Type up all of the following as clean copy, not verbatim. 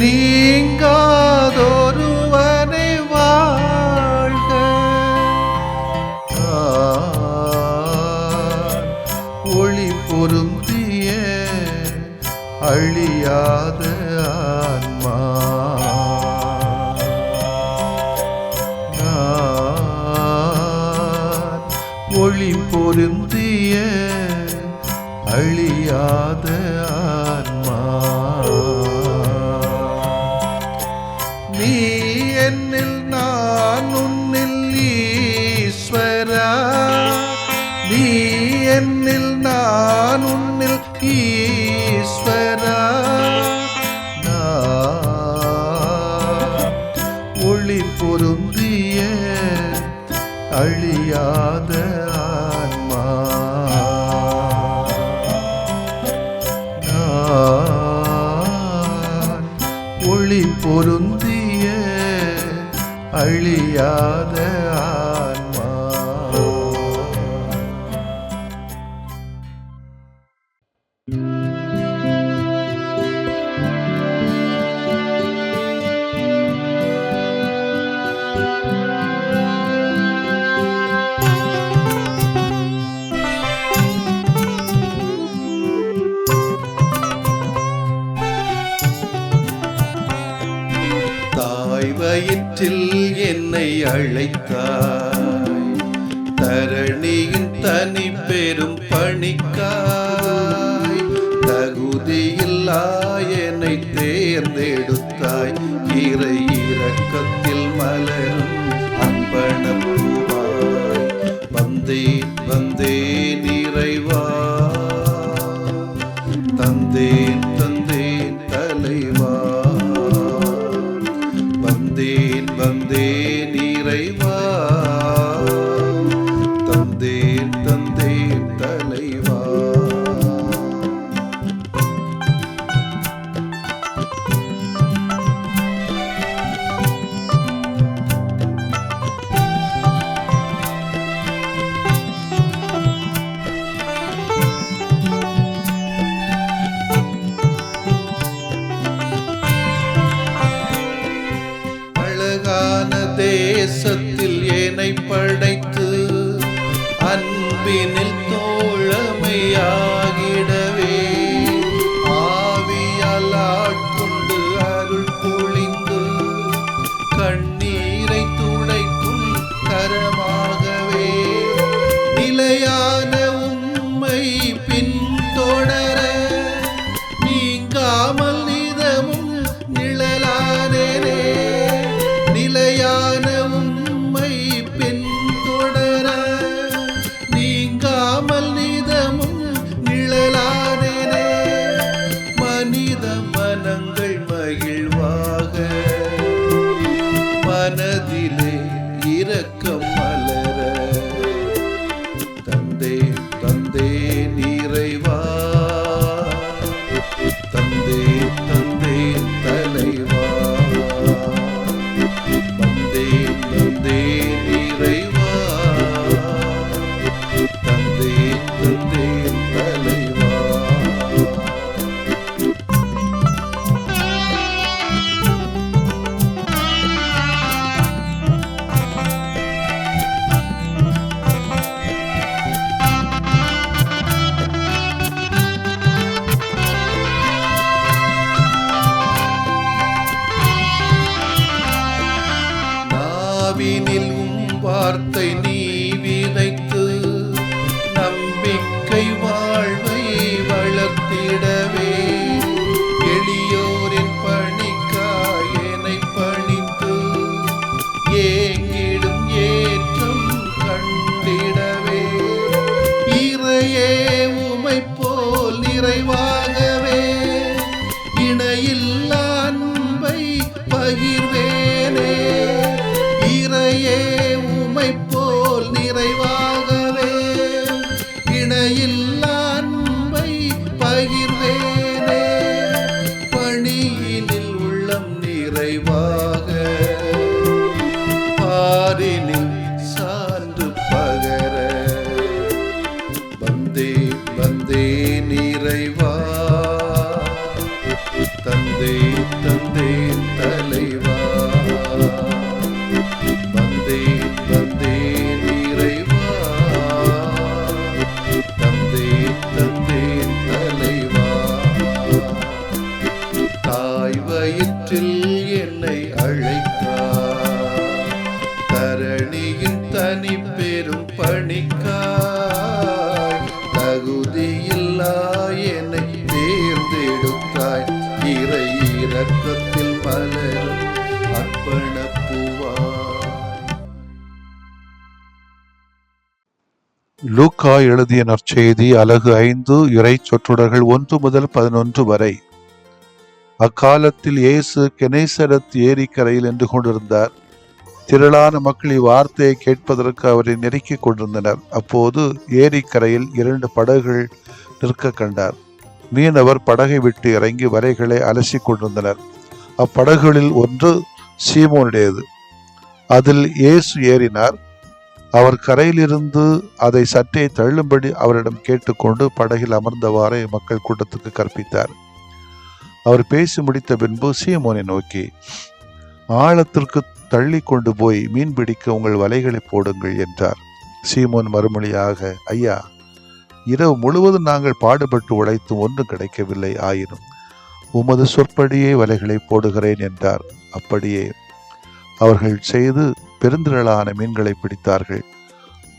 நீங்காதொருவனை வாழ்க. ஒளி பொருந்திய அழியாத ஆன்மா, ஒளி பொருந்திய அழியாத ஆன்மா. நீ என்னில் நான் உன்னில் ஈஸ்வரா, நீ என்னில் நான் உன்னில் ஈஸ்வரா. ஒளி பொருந்திய அழியாத ஆன்மா. ஒளி பொருந்திய அழியாத ஆன்மா. வயிற்றில் என்னை அழைத்தாய், தரணியின் தனி பெரும் பணிக்காய். தகுதியில்லா என்னை தேர்ந்தெடுத்தாய், இறை இரக்கத்தில் மலரும் அன்பனப்பூவாய். வந்தேன் வந்தேன் இறைவா, தந்தேன் தந்தேன் தலைவா. வந்தேன் வந்தேன் இறைவா, தந்தேன் தந்தேன் தலைவா. தேசத்தில் என்னை படைத்து அன்பினில் தோழமையாகிடவே, ஆவியால் ஆட்கொண்டு அருள் பொழிந்து கண்ணீரை துடைக்கும் கரமாகவே. நிலையான உம்மை பின்தொடர நீங்காமல் நிதமும் நிழலானேனே. நிலையான உம்மை பின்தொடர நீங்காமல் நிதமும் நிழலானேனே. மனித மனங்கள் மகிழ்வாக மனதிலே இரக்கம் மலர. தந்தே தந்தே இறைவா, தந்தே தந்தே தலைவா. வந்தேன் வந்தேன் இறைவா, தந்தேன் தந்தேன் தலைவா. நாவினில் வார்த்தை நீ விதைத்து நம்பிக்கை வாழ்வை வளர்த்திடவே. எளியோரின் பணிக்காய் என்னை பணித்து ஏங்கிடும் ஏற்றம் கண்டிடவே. இறையே உமை போல் நிறைவாகவே இணையில்லா அன்பை பகிர்வேனே. இறையே உமை போல் நிறைவாகவே இணையில்லா அன்பை பகிர்வேனே. பணியினில் உள்ளம் நிறைவாக பாரினில் சான்று பகர. வந்தேன் வந்தேன் இறைவா, தந்தே தந்தே காலத்தில் என்னை அழைத்தார். தரணியின் தனி பெரும் பணிக்காய் தகுதியில்லா என்னை தேர்ந்தெடுத்தாய். இறை இரக்கத்தில் மலரும் அர்ப்பணப்பூவாய். லூக்கா எழுதிய நற்செய்தி அலகு 5 இறை சொற்றொடர்கள் 1 முதல் 11 வரை. அக்காலத்தில் இயேசு கெனேசரத் ஏரிக்கரையில் நின்று கொண்டிருந்தார். திரளான மக்கள் இவ்வார்த்தையை கேட்பதற்கு அவரை நெருக்கிக் கொண்டிருந்தனர். அப்போது ஏரிக்கரையில் 2 படகுகள் நிற்க கண்டார். மீனவர் படகை விட்டு இறங்கி வலைகளை அலசி கொண்டிருந்தனர். அப்படகுகளில் ஒன்று சீமோனுடையது. அதில் இயேசு ஏறினார். அவர் கரையிலிருந்து அதை சற்றே தள்ளும்படி அவரிடம் கேட்டுக்கொண்டு படகில் அமர்ந்தவாறே மக்கள் கூட்டத்துக்கு கற்பித்தார். அவர் பேசி முடித்த பின்பு சீமோனை நோக்கி, ஆழத்திற்கு தள்ளி கொண்டு போய் மீன் பிடிக்க உங்கள் வலைகளை போடுங்கள் என்றார். சீமோன் மறுமொழியாக, ஐயா, இரவு முழுவதும் நாங்கள் பாடுபட்டு உழைத்தும் ஒன்றும் கிடைக்கவில்லை. ஆயினும் உமது சொற்படியே வலைகளை போடுகிறேன் என்றார். அப்படியே அவர்கள் செய்து பெருந்திரளான மீன்களை பிடித்தார்கள்.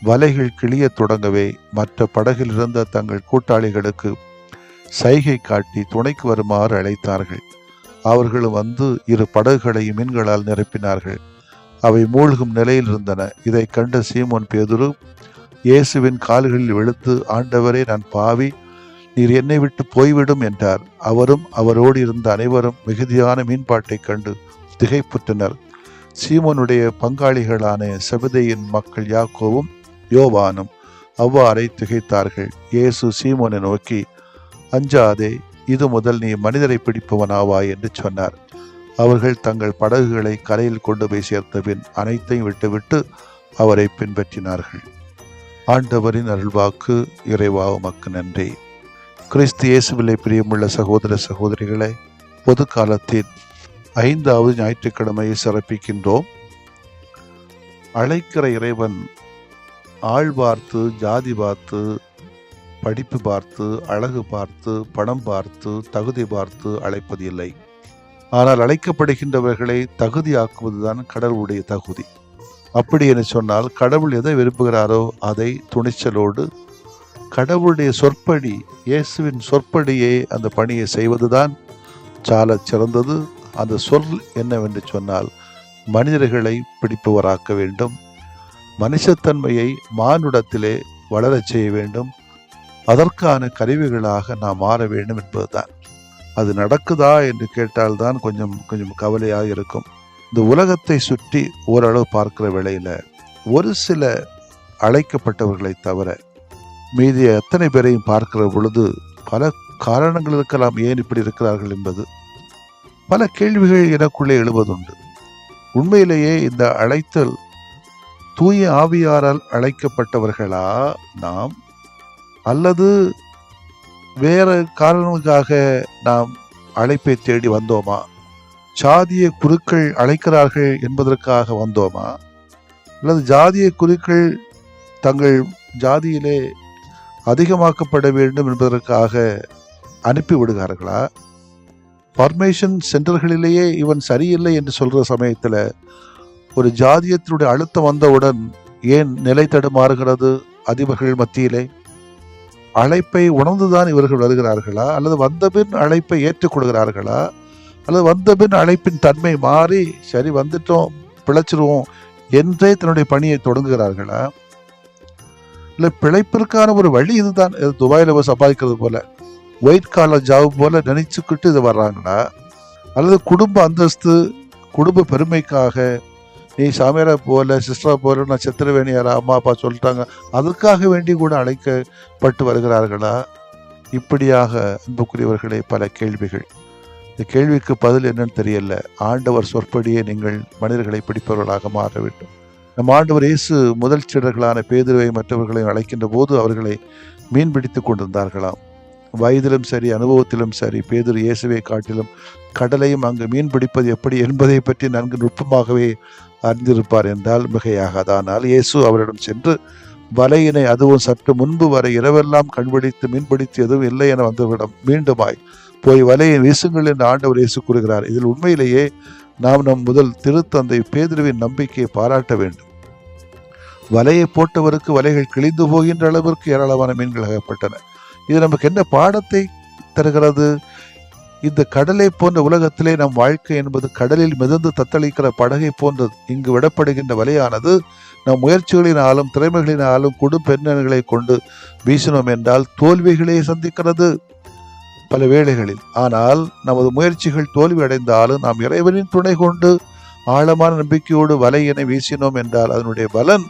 வலைகள் கிளியத் தொடங்கவே மற்ற படகில் இருந்த தங்கள் கூட்டாளிகளுக்கு சைகை காட்டி துணைக்கு வருமாறு அழைத்தார்கள். அவர்களும் வந்து 2 படகுகளையும் மீன்களால் நிரப்பினார்கள். அவை மூழ்கும் நிலையில் இருந்தன. இதை கண்ட சீமோன் பேதுரு இயேசுவின் கால்களில் விழுந்து, ஆண்டவரே, நான் பாவி, நீர் என்னை விட்டு போய்விடும் என்றார். அவரும் அவரோடு இருந்த அனைவரும் மிகுதியான மீன்பாட்டை கண்டு திகைப்புற்றனர். சீமோனுடைய பங்காளிகளான செபதேயின் மக்கள் யாக்கோவும் யோவானும் அவ்வாறே திகைத்தார்கள். இயேசு சீமோனை நோக்கி, அஞ்சாதே, இது முதல் நீ மனிதரை பிடிப்பவனாவாய் என்று சொன்னார். அவர்கள் தங்கள் படகுகளை கரையில் கொண்டு போய் சேர்த்த பின் அனைத்தையும் விட்டுவிட்டு அவரை பின்பற்றினார்கள். ஆண்டவரின் அருள்வாக்கு. இறைவா உமக்கு நன்றி. கிறிஸ்து இயேசுவிலே பிரியமுள்ள சகோதர சகோதரிகளை, பொது காலத்தின் 5வது ஞாயிற்றுக்கிழமையை சிறப்பிக்கின்றோம். அழைக்கிற இறைவன் ஆள் பார்த்து, ஜாதி பார்த்து, படிப்பு பார்த்து, அழகு பார்த்து, பணம் பார்த்து, தகுதி பார்த்து அழைப்பது இல்லை. ஆனால் அழைக்கப்படுகின்றவர்களை தகுதியாக்குவதுதான் கடவுளுடைய தகுதி. அப்படி என்று சொன்னால் கடவுள் எதை விரும்புகிறாரோ அதை துணிச்சலோடு கடவுளுடைய சொற்படி, இயேசுவின் சொற்படியே அந்த பணியை செய்வதுதான் சால சிறந்தது. அந்த சொல் என்னவென்று சொன்னால், மனிதர்களை பிடிப்பவராக்க வேண்டும், மனுஷத்தன்மையை மானுடத்திலே வளரச் செய்ய வேண்டும், அதற்கான கருவிகளாக நாம் மாற வேண்டும் என்பதுதான். அது நடக்குதா என்று கேட்டால்தான் கொஞ்சம் கவலையாக இருக்கும். இந்த உலகத்தை சுற்றி ஓரளவு பார்க்கிற வேளையில் ஒரு சில அழைக்கப்பட்டவர்களை தவிர மீதி எத்தனை பேரையும் பார்க்கிற பொழுது பல காரணங்கள் இருக்கலாம் ஏன் இப்படி இருக்கிறார்கள் என்பது. பல கேள்விகள் எனக்குள்ளே எழுவதுண்டு. உண்மையிலேயே இந்த அழைத்தல் தூய ஆவியாரால் அழைக்கப்பட்டவர்களா நாம், அல்லது வேற காரணங்களுக்காக நாம் அழைப்பை தேடி வந்தோமா? சாதிய குருக்கள் அழைக்கிறார்கள் என்பதற்காக வந்தோமா? அல்லது ஜாதிய குருக்கள் தங்கள் ஜாதியிலே அதிகமாக்கப்பட வேண்டும் என்பதற்காக அனுப்பி விடுகிறார்களா? ஃபார்மேஷன் சென்டர்களிலேயே இவன் சரியில்லை என்று சொல்கிற சமயத்தில் ஒரு ஜாதியத்தினுடைய அழுத்தம் வந்தவுடன் ஏன் நிலை தடுமாறுகிறது அதிபர்கள் மத்தியிலே? அழைப்பை உணர்ந்துதான் இவர்கள் வருகிறார்களா? அல்லது வந்தபின் அழைப்பை ஏற்றுக்கொள்கிறார்களா? அல்லது வந்தபின் அழைப்பின் தன்மை மாறி சரி வந்துட்டோம் பிழைச்சிருவோம் என்றே தன்னுடைய பணியை தொடங்குகிறார்களா? இல்லை பிழைப்பிற்கான ஒரு வழி இதுதான், துபாயில் சம்பாதிக்கிறது போல ஒயிட் காலர் ஜாப் போல நினைச்சுக்கிட்டு இது வர்றாங்களா? அல்லது குடும்ப அந்தஸ்து, குடும்ப பெருமைக்காக நீ சாமியாரை போல சிஸ்டரா போல நான் செத்துருவேணியாரா அம்மா அப்பா சொல்லிட்டாங்க அதற்காக வேண்டி கூட அழைக்கப்பட்டு வருகிறார்களா? இப்படியாக அன்புக்குரியவர்களே பல கேள்விகள். இந்த கேள்விக்கு பதில் என்னன்னு தெரியல. ஆண்டவர் சொற்படியே நீங்கள் மனிதர்களை பிடிப்பவர்களாக மாற வேண்டும். நம் ஆண்டவர் இயேசு முதல் சீடர்களான பேதுருவை மற்றவர்களையும் அழைக்கின்ற போது அவர்களை மீன் பிடித்து கொண்டிருந்தார்களாம். வயதிலும் சரி அனுபவத்திலும் சரி பேதுரு இயேசுவை காட்டிலும் கடலையும் அங்கு மீன் பிடிப்பது எப்படி என்பதை பற்றி நன்கு நுட்பமாகவே அறிந்திருப்பார் என்றால் மிகையாகாதானால் இயேசு அவரிடம் சென்று வலையினை அதுவும் சற்று முன்பு வரை இரவெல்லாம் கண்பிடித்து மீன்பிடித்து எதுவும் இல்லை என வந்துவிடம் மீண்டுமாய் போய் வலையை வீசுங்கள் என்று ஆண்டவர் இயேசு கூறுகிறார். இதில் உண்மையிலேயே நாம் நம் முதல் திருத்தந்தை பேதுருவின் நம்பிக்கையை பாராட்ட வேண்டும். வலையை போட்டவருக்கு வலைகள் கிழிந்து போகின்ற அளவிற்கு ஏராளமான மீன்கள் அகப்பட்டன. இது நமக்கு என்ன பாடத்தை தருகிறது? இந்த கடலை போன்ற உலகத்திலே நம் வாழ்க்கை என்பது கடலில் மிதந்து தத்தளிக்கிற படகை போன்றது. இங்கு விடப்படுகின்ற வலையானது நம் முயற்சிகளினாலும் திறமைகளினாலும் பெண்ணங்களை கொண்டு வீசினோம் என்றால் தோல்விகளை சந்திக்கிறது பல வேளைகளில். ஆனால் நமது முயற்சிகள் தோல்வி அடைந்தாலும் நாம் இறைவனின் துணை கொண்டு ஆழமான நம்பிக்கையோடு வலையினை வீசினோம் என்றால் அதனுடைய பலன்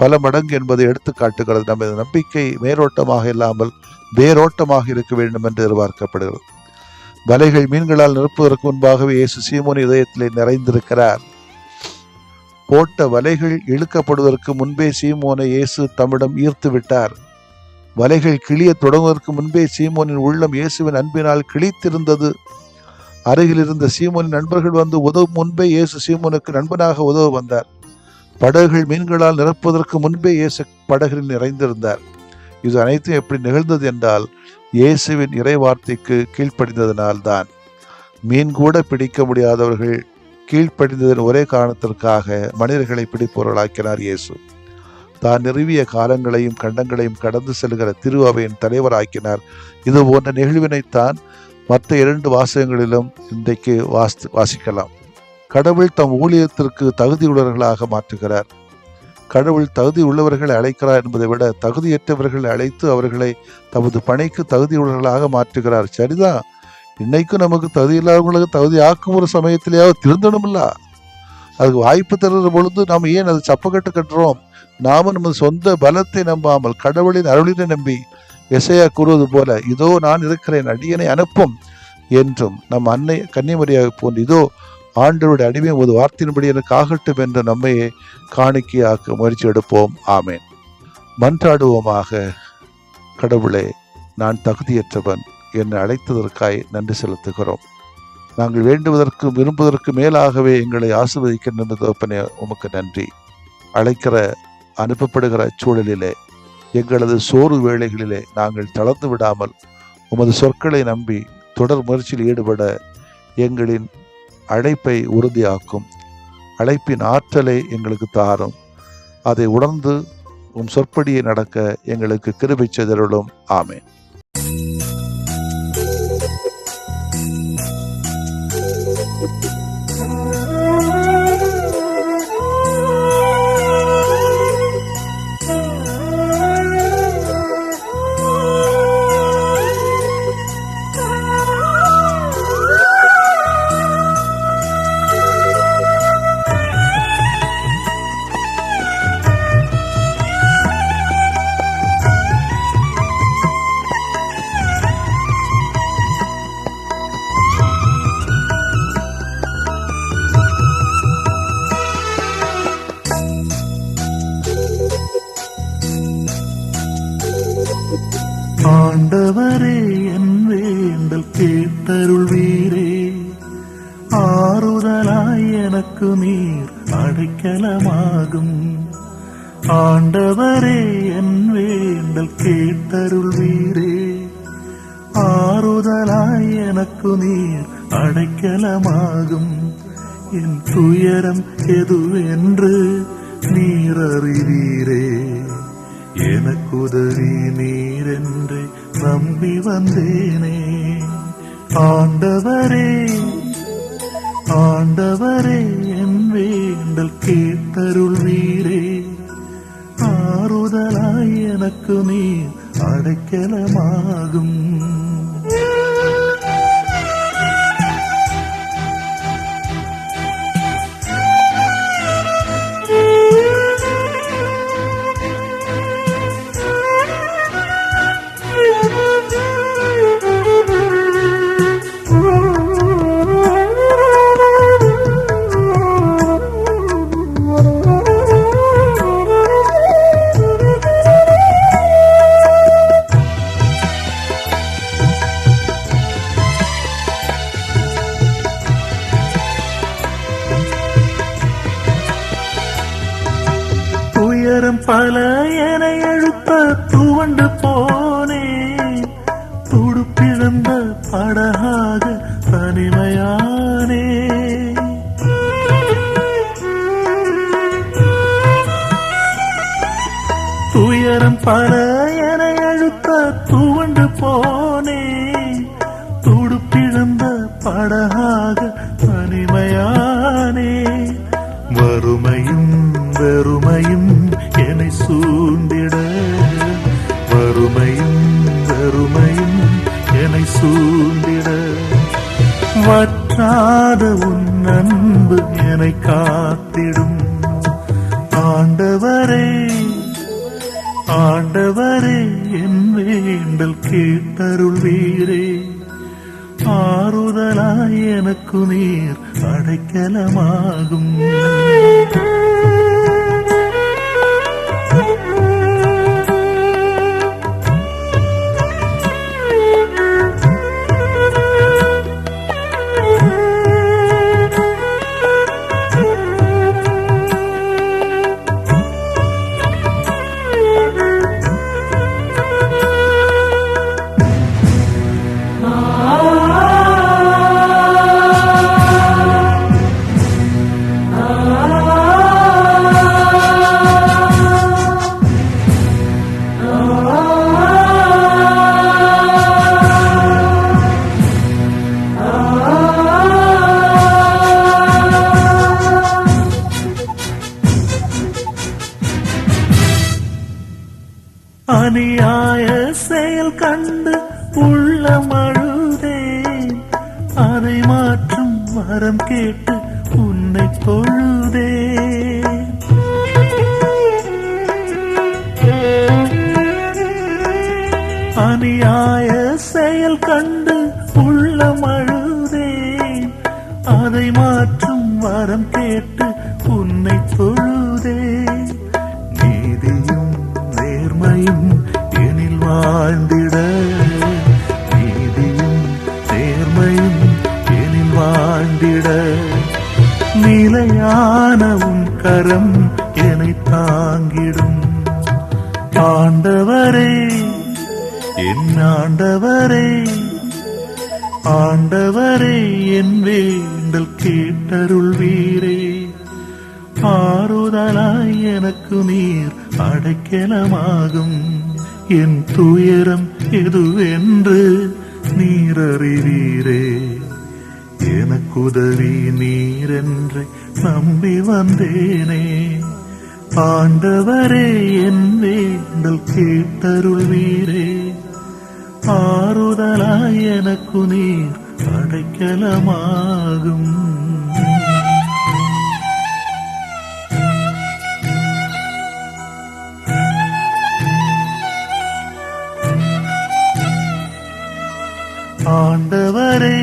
பல மடங்கு என்பதை எடுத்து காட்டுகிறது. நமது நம்பிக்கை மேலோட்டமாக இல்லாமல் வேரோட்டமாக இருக்க வேண்டும் என்று எதிர்பார்க்கப்படுகிறது. வலைகள் மீன்களால் நிரப்புவதற்கு முன்பாகவே இயேசு சீமோன் இதயத்திலே நிறைந்திருக்கிறார். போட்ட வலைகள் இழுக்கப்படுவதற்கு முன்பே சீமோனை இயேசு தம்மிடம் ஈர்த்து விட்டார். வலைகள் கிளிய தொடங்குவதற்கு முன்பே சீமோனின் உள்ளம் இயேசுவின் அன்பினால் கிழித்திருந்தது. அருகில் இருந்த சீமோனின் நண்பர்கள் வந்து உதவும் முன்பே இயேசு சீமோனுக்கு நண்பனாக உதவ வந்தார். படகுகள் மீன்களால் நிரப்புவதற்கு முன்பே இயேசு படகில் நிறைந்திருந்தார். இது அனைத்தும் எப்படி நிகழ்ந்தது என்றால் இயேசுவின் இறை வார்த்தைக்கு கீழ்ப்படிந்ததனால்தான். மீன் கூட பிடிக்க முடியாதவர்கள் கீழ்ப்படிந்ததன் ஒரே காரணத்திற்காக மனிதர்களை பிடிப்பவர்களாக்கினார் இயேசு. தான் நிறுவிய காலங்களையும் கண்டங்களையும் கடந்து செல்கிற திரு அவையின் தலைவராக்கினார். இது போன்ற நிகழ்வினைத்தான் மற்ற 2 வாசகங்களிலும் இன்றைக்கு வாசிக்கலாம். கடவுள் தம் ஊழியத்திற்கு தகுதியுள்ளவர்களாக மாற்றுகிறார். கடவுள் தகுதி உள்ளவர்களை அழைக்கிறார் என்பதை விட தகுதியற்றவர்களை அழைத்து அவர்களை தமது பணிக்கு தகுதியுள்ளவர்களாக மாற்றுகிறார். சரிதான், இன்னைக்கும் நமக்கு தகுதி இல்லாதவங்களுக்கு தகுதி ஆக்கும் ஒரு சமயத்திலேயாவது திருந்தணும்ல. அதுக்கு வாய்ப்பு தருகிற பொழுது நாம் ஏன் அது சப்பக்கட்டு கட்டுறோம்? நாமும் நமது சொந்த பலத்தை நம்பாமல் கடவுளின் அருளினை நம்பி எசையா கூறுவது போல, இதோ நான் இருக்கிறேன், அடியனை அனுப்பும் என்றும் நம் அன்னை கன்னிமரியாவை போன்று இதோ ஆண்டவருடைய அடிமை ஒரு வார்த்தையின்படி எனக்கு ஆகட்டும் என்று நம்மையே காணிக்கையாக்க முயற்சி எடுப்போம். ஆமேன். மன்றாடுவோமாக. கடவுளே, நான் தகுதியற்றவன், என்னை அழைத்ததற்காய் நன்றி செலுத்துகிறோம். நாங்கள் வேண்டுவதற்கு விரும்புவதற்கு மேலாகவே எங்களை ஆசீர்வதிக்கின்ற தகப்பனே, உமக்கு நன்றி. அழைக்கிற அனுப்பப்படுகிற சூழலிலே எங்களது சோறு வேளைகளிலே நாங்கள் தளர்ந்து விடாமல் உமது சொற்களை நம்பி தொடர் முயற்சியில் ஈடுபட எங்களின் அழைப்பை உறுதியாக்கும். அழைப்பின் ஆற்றலை எங்களுக்கு தாரும். அதை உணர்ந்து உம் சொற்படியை நடக்க எங்களுக்கு கிருபை செய்தருளும். ஆமேன். ஆண்டவரே, என் வேண்டல் கேட்டருள்வீரே. ஆறுதலாய் எனக்கு நீர் அடைக்கலமாகும். ஆண்டவரே, என் வேண்டல் கேட்டருள்வீரே. ஆறுதலாய் எனக்கு நீர் அடைக்கலமாகும். என் துயரம் எதுவென்று நீர் அறிவீரே. எனக்குதவி நீரென்று நம்பி வந்தேனே. ஆண்டவரே, ஆண்டவரே, என் வேண்டல் கேட்டருள்வீரே. ஆறுதலாய் எனக்கு நீர் அடைக்கலமாகும். பல என எழுப்ப துவண்டு போனே. துடுப்பிழந்த படகாக தனிமையானே. துயரம் பல என அழுத்த துவண்டு போனே. துடுப்பிழந்த படகாக தனிமையானே. வறுமையும் வெறுமையும் என்னை சூழ்ந்திட, வறுமையும் வெறுமையும் என்னை சூழ்ந்திட, வற்றாத உன் அன்பு என்னை காத்திடும். ஆண்டவரே ஆண்டவரே என் வேண்டல் கேட்டருள்வீரே. ஆறுதலாய் எனக்கு நீர் அடைக்கலமாகும். அநியாய செயல் கண்டு உள்ளம் அழுதேன். அதை மாற்றும் வரம் கேட்டு உன்னை தொழுதேன். அநியாய செயல் கண்டு உள்ளம் அழுதேன். அதை மாற்றும் வரம் கேட்டு உன்னை தொழுதேன். நீதியும் நேர்மையும் எனில் வாழ்ந்திட, நீதியும் நேர்மையும் எனில் வாழ்ந்திட, நிலையான உன் கரம் என்னை தாங்கிடும். ஆண்டவரே என் ஆண்டவரே, ஆண்டவரே என் வேண்டல் கேட்டருள்வீரே. ஆறுதலாய் எனக்கு நீர் அடைக்கலமாகும். என் துயரம் எதுவென்று நீர் அறிவீரே. எனக்குதவி நீரென்று நம்பி வந்தேனே. ஆண்டவரே என் வேண்டல் கேட்டருள்வீரே. ஆறுதலாய் எனக்கு நீர் அடைக்கலமாகும். ஆண்டவரே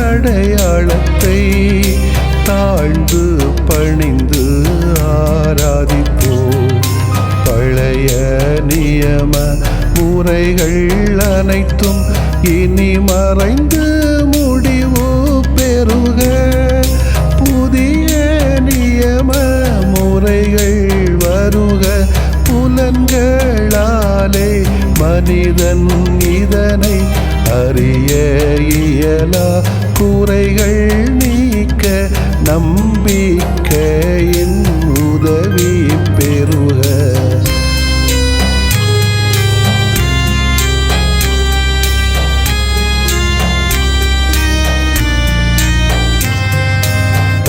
மாண்புயரிவருள்ளடையாளத்தை தாழ்ந்து பணிந்து ஆராதிப்போ. பழைய நியம முறைகள் அனைத்தும் இனி மறைந்து முடிவு பெறுக. புதிய நியம முறைகள் வருக. புலன்களாலே மனிதன் இதனை அறிய இயலா. குறைகள் நீக்க நம்பிக்கையின் உதவி பெறுக.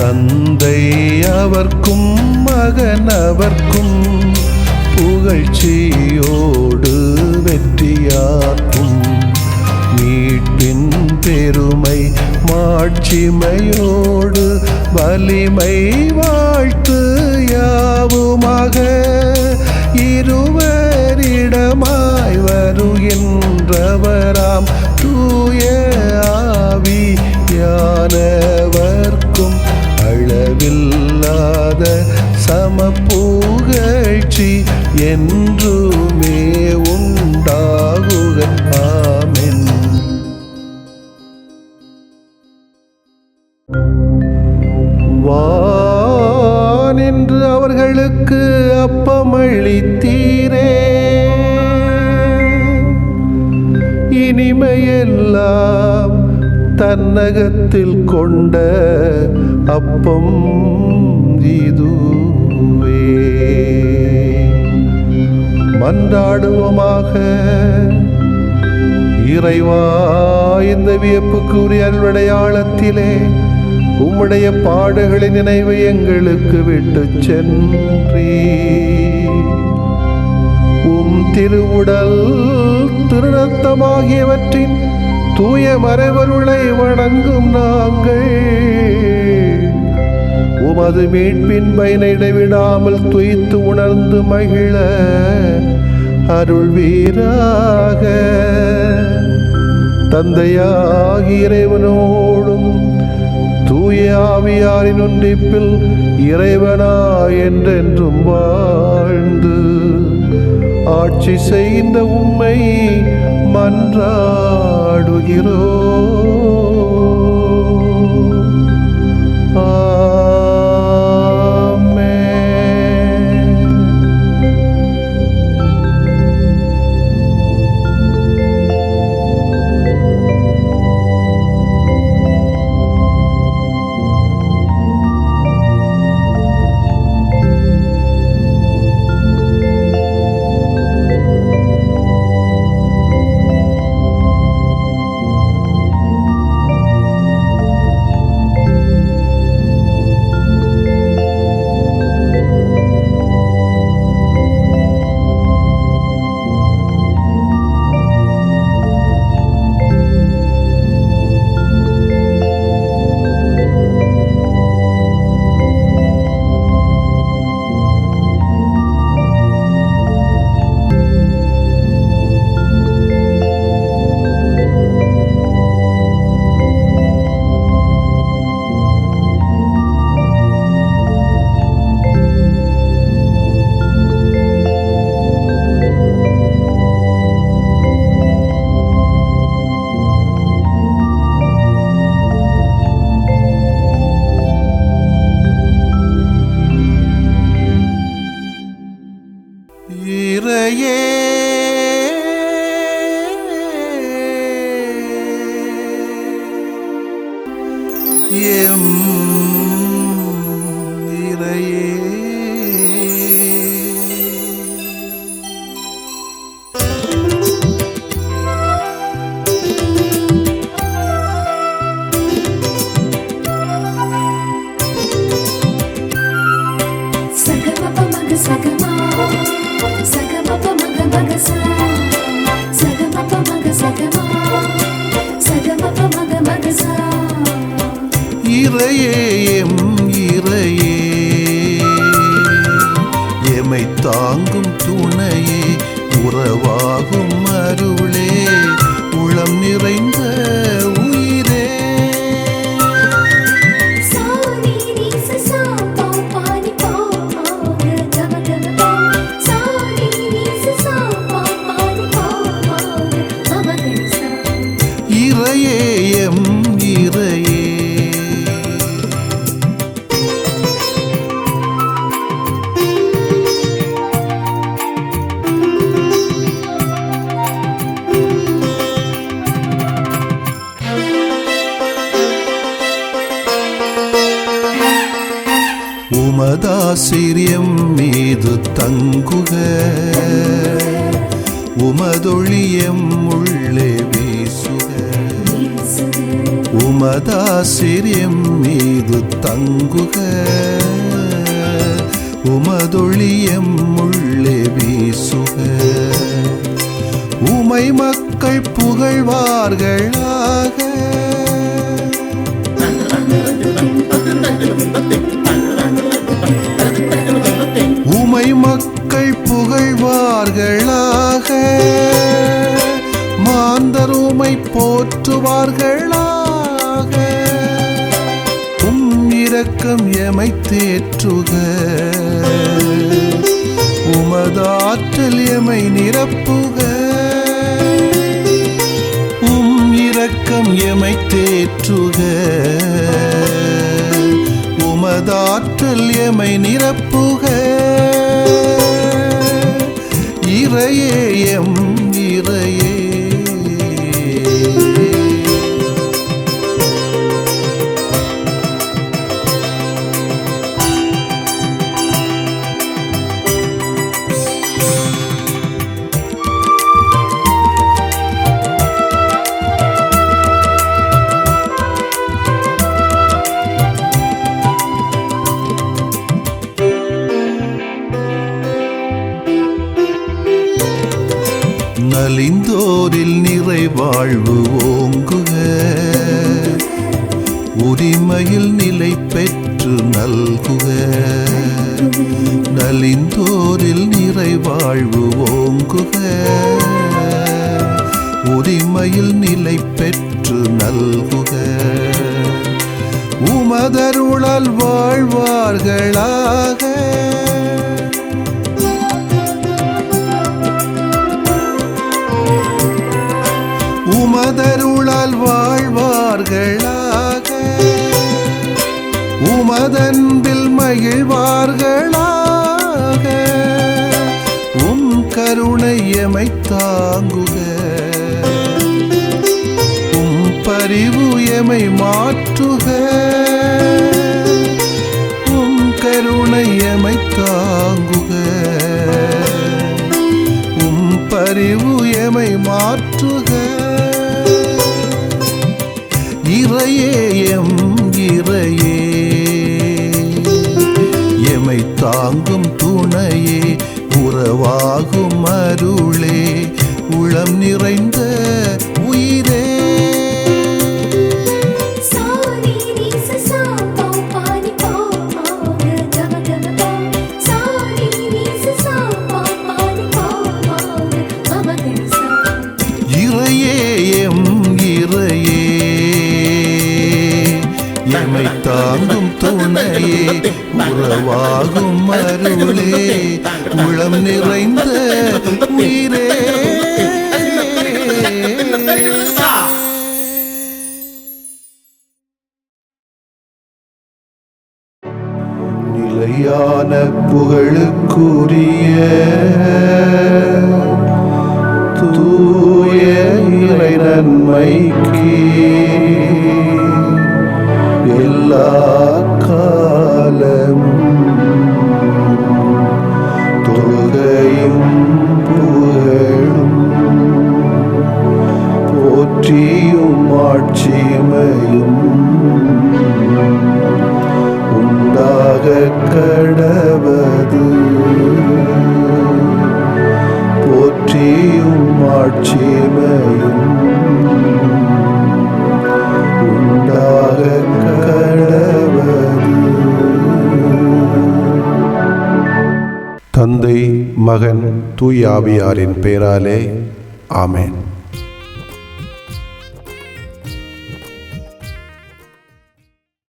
தந்தை அவர்க்கும் மகன் அவர்க்கும் புகழ்ச்சியோடு வெற்றியாக்கும். மீட்பின் பெருமை மாட்சிமையோடு வலிமை வாழ்த்து யாவுமாக. இருவரிடமாய் வருகின்றவராம் தூய ஆவியானவர்க்கும் அளவில்லாத சமப்புகழ்ச்சி என்றுமே உண்டாகுக. ஆமென். வானின்று அவர்களுக்கு அப்பமளித்தீரே, இனிமையெல்லாம் தன்னகத்தில் கொண்ட அப்பம் இதுவே. மன்றாடுவோமாக. இறைவா, இந்த வியப்புக்குரிய அருளடையாளத்திலே உம்முடைய பாடுகளின் நினைவை எங்களுக்கு விட்டு சென்றீ. உம் திருவுடல் திருநத்தமாகியவற்றின் தூய மறைவருளை வணங்கும் நாங்கள் உமது மீட்பின் பயனை இடைவிடாமல் துய்த்து உணர்ந்து மகிழ அருள்வீராக. தந்தையாகிய இறைவனோடும் தூய ஆவியாரின் ஒன்றிப்பில் இறைவனா என்றென்றும் வாழ்ந்து ஆட்சி செய்கின்ற உம்மை மன்றாடுகிறோ. இறையே எம் இறையே, எமை தாங்கும் துணையே, உறவாகும் அருளே, உளம் நிறைந்த உயிரே. இறையே எம் இறையே, உமதாசிரியம் மீது தங்குக, உமதொழியம் உள்ளே வீசுக. உமதாசிரியம் மீது தங்குக, உமதொழியம் உள்ளே வீசுக. உமை மக்கள் புகழ்வார்களாக, உமை மக்கள் புகழ்வார்களாக, மாந்தர் உமை போற்றுவார்களாக. இரக்கம் எமை தேற்றுக, உமதாற்றல் எமை நிரப்புக. இரக்கம் எமை தேற்றுக, ஆற்றல் எமை நிரப்புக. இறையே எம் இறையே, நலிந்தோரில் நிறைவாழ்வு ஓங்குக. உரிமையில் நிலை பெற்று நல்குக. நலிந்தோரில் நிறைவாழ்வு ஓங்குக. உரிமையில் நிலை பெற்று நல்குக. உமதருளால் வாழ்வார்களாக. உமதருளால் வாழ்வார்களாக. உமதன்பில் மகிழ்வார்களாக. உம் கருணை எமை தாங்குக. உம் பரிவு எமை மாற்றுக. உம் கருணை எமை தாங்குக. உம் பரிவு எமை மாற்றுக. இறையே எம் இறையே, எமை தாங்கும் துணையே, உறவாகும் அருளே, உளம் நிறைந்த உயிரே. இறையே எம் இறையே, எமை தாங்கும் துணையே, உறவாகும் அருளே, உளம் நிறைந்த உயிரே. நிலையான புகழுக்குரிய தூய இறை நன்மைக்கு எல்லா காலமும் தொழுகையும் புகழும் போற்றியும் ஆட்சிமையும் உண்டாக கடவது. போற்றியும் ஆட்சிமையும் உண்டாக கடவது. தந்தை, மகன், தூய ஆவியாரின் பெயராலே ஆமென்.